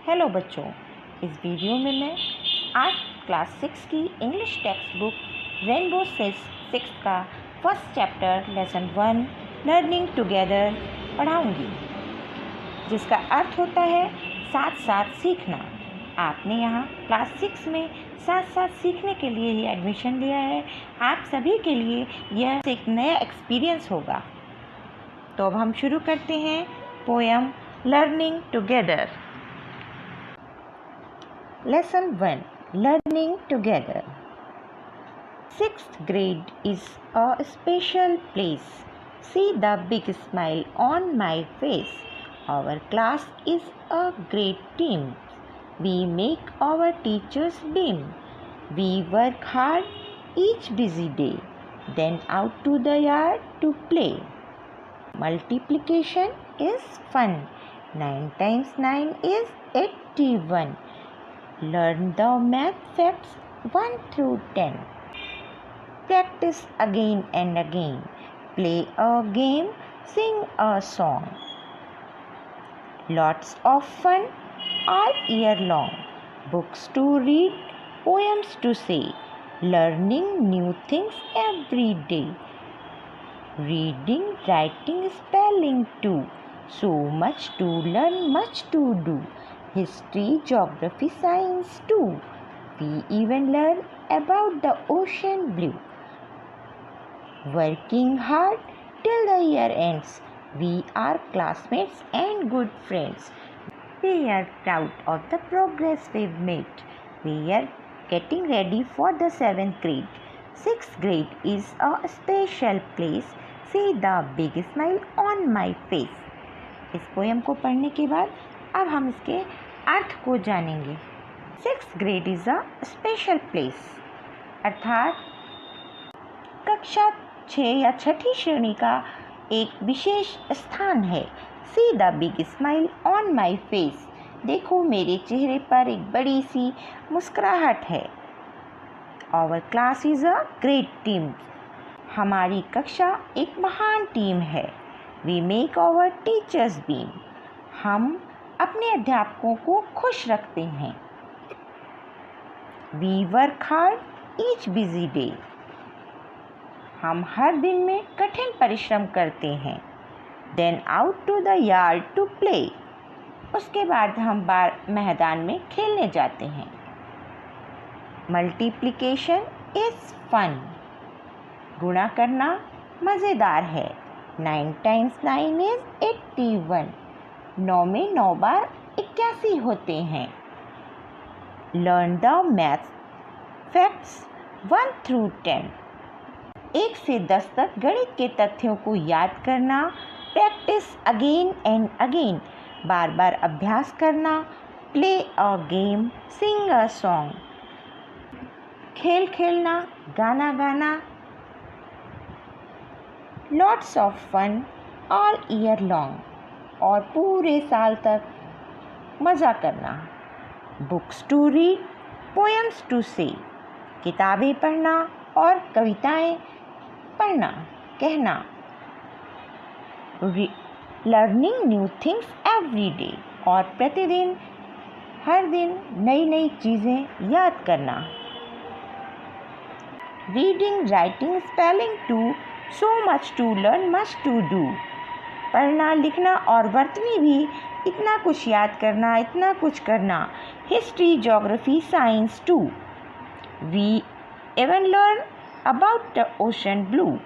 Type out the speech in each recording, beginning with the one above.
Hello बच्चों, इस video में मैं आज क्लास 6 की English text book Rainbow six का first chapter lesson 1 learning together पढ़ाऊंगी, जिसका अर्थ होता है साथ साथ सीखना। आपने यहाँ क्लास 6 में साथ साथ सीखने के लिए ही एडमिशन लिया है। आप सभी के लिए यह एक नया एक्सपीरियंस होगा। तो अब हम शुरू करते हैं poem learning together. Lesson 1 Learning Together. Sixth grade is a special place. See the big smile on my face. Our class is a great team. We make our teachers beam. We work hard each busy day, then out to the yard to play. Multiplication is fun. 9 times 9 is 81. Learn the math facts 1 through 10. Practice again and again. Play a game, sing a song. Lots of fun all year long. Books to read, poems to say. Learning new things every day. Reading, writing, spelling too. So much to learn, much to do. History, geography, science too. We even learn about the ocean blue. Working hard till the year ends. We are classmates and good friends. We are proud of the progress we've made. We are getting ready for the 7th grade. 6th grade is a special place. See the big smile on my face. इस poem को पढ़ने के बाद अब हम इसके अर्थ को जानेंगे। 6th grade is a special place, अर्थात कक्षा 6 या छठी श्रेणी का एक विशेष स्थान है। See the big smile on my face, देखो मेरे चेहरे पर एक बड़ी सी मुस्कुराहट है। Our class is a great team, हमारी कक्षा एक महान टीम है। We make our teachers beam, हम अपने अध्यापकों को खुश रखते हैं। We work hard each busy day, हम हर दिन में कठिन परिश्रम करते हैं। Then out to the yard to play, उसके बाद हम मैदान में खेलने जाते हैं। मल्टीप्लिकेशन इज़ फन, गुणा करना मज़ेदार है। 9 times 9 is 81, 9 में 9 बार 81 होते हैं। Learn the math facts 1 through 10, 1 से 10 तक गणित के तथ्यों को याद करना। प्रैक्टिस अगेन एंड अगेन, बार बार अभ्यास करना। Play a game, sing a song, खेल खेलना, गाना गाना। Lots of fun all year long, और पूरे साल तक मज़ा करना। Books to read, poems to say, किताबें पढ़ना और कविताएं पढ़ना, कहना। Learning new things every day, और प्रतिदिन हर दिन नई नई चीज़ें याद करना। Reading, writing, spelling too, so much to learn, much to do, पढ़ना, लिखना और वर्तनी भी, इतना कुछ याद करना, इतना कुछ करना। History, geography, science too. We even learn about the ocean blue,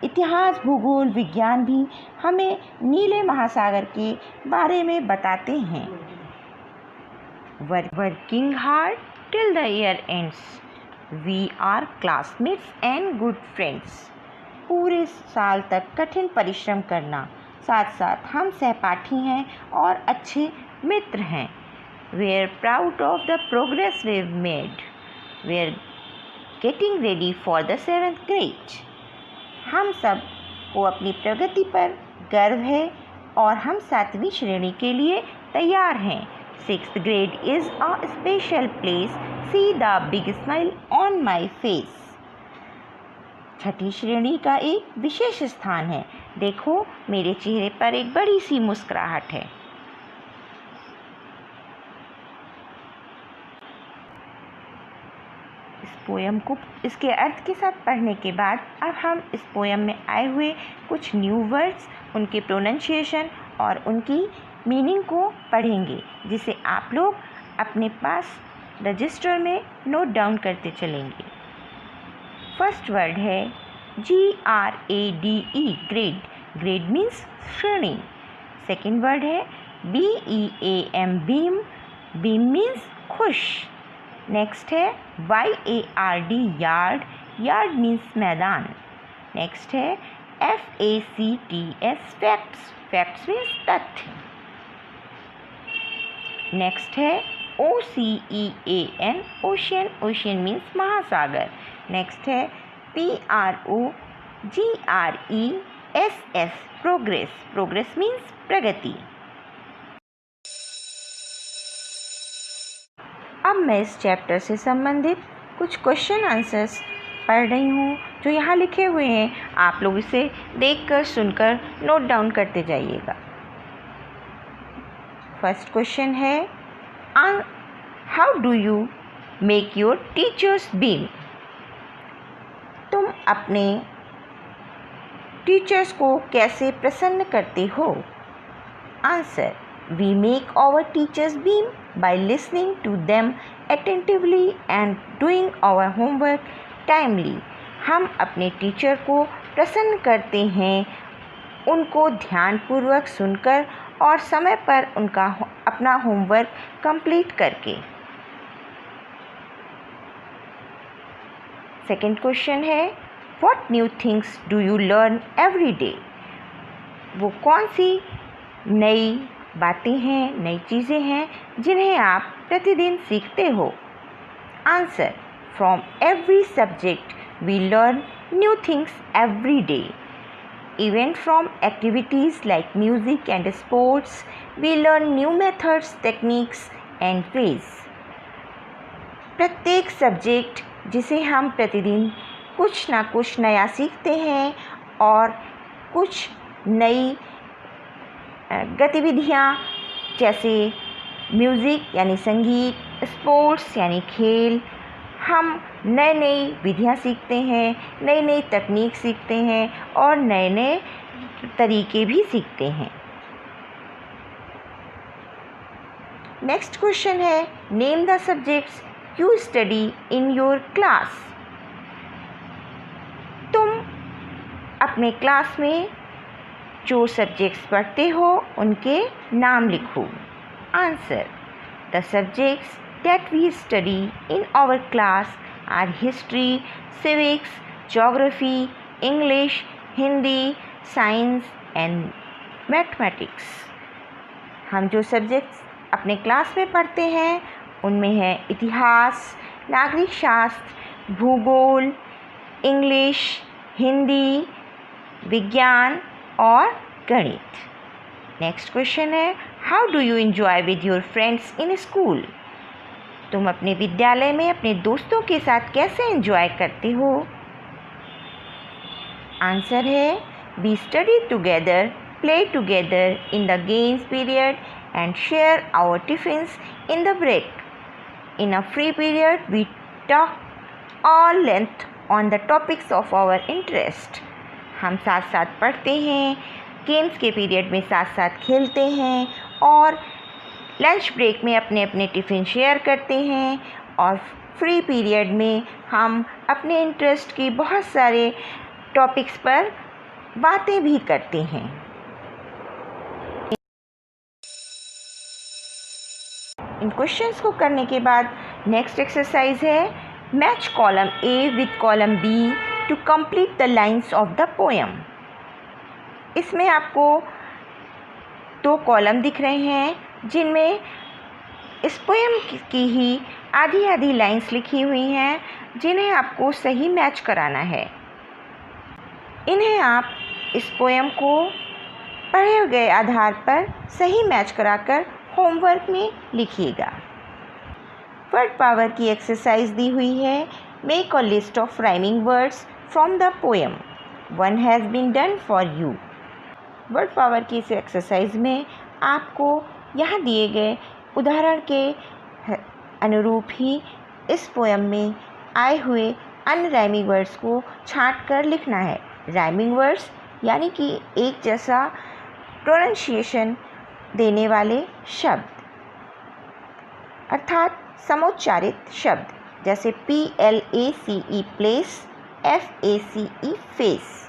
इतिहास, भूगोल, विज्ञान भी हमें नीले महासागर के बारे में बताते हैं। Working hard till the year ends, we are classmates and good friends, पूरे साल तक कठिन परिश्रम करना, साथ साथ हम सहपाठी हैं और अच्छे मित्र हैं। We are proud of the progress we have made. We are getting ready for the 7th grade, हम सब को अपनी प्रगति पर गर्व है और हम 7वीं श्रेणी के लिए तैयार हैं। 6th grade is a special place. See the big smile on my face. छठी श्रेणी का एक विशेष स्थान है, देखो मेरे चेहरे पर एक बड़ी सी मुस्कुराहट है। इस पोएम को इसके अर्थ के साथ पढ़ने के बाद अब हम इस पोएम में आए हुए कुछ न्यू वर्ड्स, उनके प्रोनाउंसिएशन और उनकी मीनिंग को पढ़ेंगे, जिसे आप लोग अपने पास रजिस्टर में नोट डाउन करते चलेंगे। फर्स्ट वर्ड है GRADE, ग्रेड। ग्रेड मीन्स श्रेणी। सेकेंड वर्ड है BEAM, बीम। बीम मीन्स खुश। नेक्स्ट है YARD, यार्ड। यार्ड मीन्स मैदान। नेक्स्ट है FACTS, फैक्ट्स। फैक्ट्स मीन्स तथ्य। नेक्स्ट है OCEAN, ओशियन। ओशियन मीन्स महासागर। नेक्स्ट है PROGRESS, प्रोग्रेस। प्रोग्रेस मीन्स प्रगति। अब मैं इस चैप्टर से संबंधित कुछ क्वेश्चन आंसर्स पढ़ रही हूँ जो यहाँ लिखे हुए हैं। आप लोग इसे देखकर सुनकर नोट डाउन करते जाइएगा। फर्स्ट क्वेश्चन है how do you make your teachers beam? तुम अपने टीचर्स को कैसे प्रसन्न करते हो? Answer, we make our teachers beam by listening to them attentively and doing our homework timely. हम अपने टीचर को प्रसन्न करते हैं उनको ध्यानपूर्वक सुनकर और समय पर उनका अपना होमवर्क कंप्लीट करके। सेकेंड क्वेश्चन है what new things do you learn every day? वो कौन सी नई बातें हैं, नई चीज़ें हैं जिन्हें आप प्रतिदिन सीखते हो? Answer, from every subject we learn new things every day. Even from activities like music and sports we learn new methods, techniques and ways. प्रत्येक सब्जेक्ट जिसे हम प्रतिदिन कुछ ना कुछ नया सीखते हैं और कुछ नई गतिविधियाँ जैसे म्यूज़िक यानी संगीत, स्पोर्ट्स यानी खेल, हम नई नई विधियाँ सीखते हैं, नई नई तकनीक सीखते हैं और नए नए तरीके भी सीखते हैं। नेक्स्ट क्वेश्चन है name the subjects you study in your class. तुम अपने क्लास में जो सब्जेक्ट्स पढ़ते हो उनके नाम लिखो। Answer, the subjects that we study in our class are history, civics, geography, English, Hindi, science and mathematics. हम जो सब्जेक्ट्स अपने क्लास में पढ़ते हैं उनमें है इतिहास, नागरिक शास्त्र, भूगोल, इंग्लिश, हिंदी, विज्ञान और गणित। नेक्स्ट क्वेश्चन है how do you enjoy with your friends in school? तुम अपने विद्यालय में अपने दोस्तों के साथ कैसे एंजॉय करते हो? आंसर है we study together, play together in the games period and share our tiffins in the break. In a free period we talk all length on the topics of our interest. हम साथ साथ पढ़ते हैं, games के period में साथ साथ खेलते हैं और लंच ब्रेक में अपने अपने टिफ़िन शेयर करते हैं और फ्री पीरियड में हम अपने इंटरेस्ट की बहुत सारे टॉपिक्स पर बातें भी करते हैं। इन क्वेश्चंस को करने के बाद नेक्स्ट एक्सरसाइज है match column A with column B to complete the lines of the poem. इसमें आपको 2 कॉलम दिख रहे हैं जिनमें इस पोएम की ही आधी आधी लाइन्स लिखी हुई हैं जिन्हें आपको सही मैच कराना है। इन्हें आप इस पोएम को पढ़े गए आधार पर सही मैच कराकर होमवर्क में लिखिएगा। वर्ड पावर की एक्सरसाइज दी हुई है make a list of rhyming words from the poem, one has been done for you. Word power की इस एक्सरसाइज में आपको यहाँ दिए गए उदाहरण के अनुरूप ही इस पोएम में आए हुए अनराइमिंग वर्ड्स को छांट कर लिखना है। राइमिंग वर्ड्स यानी कि एक जैसा प्रोनाउंसिएशन देने वाले शब्द, अर्थात समोच्चारित शब्द, जैसे PLACE प्लेस, FACE फेस।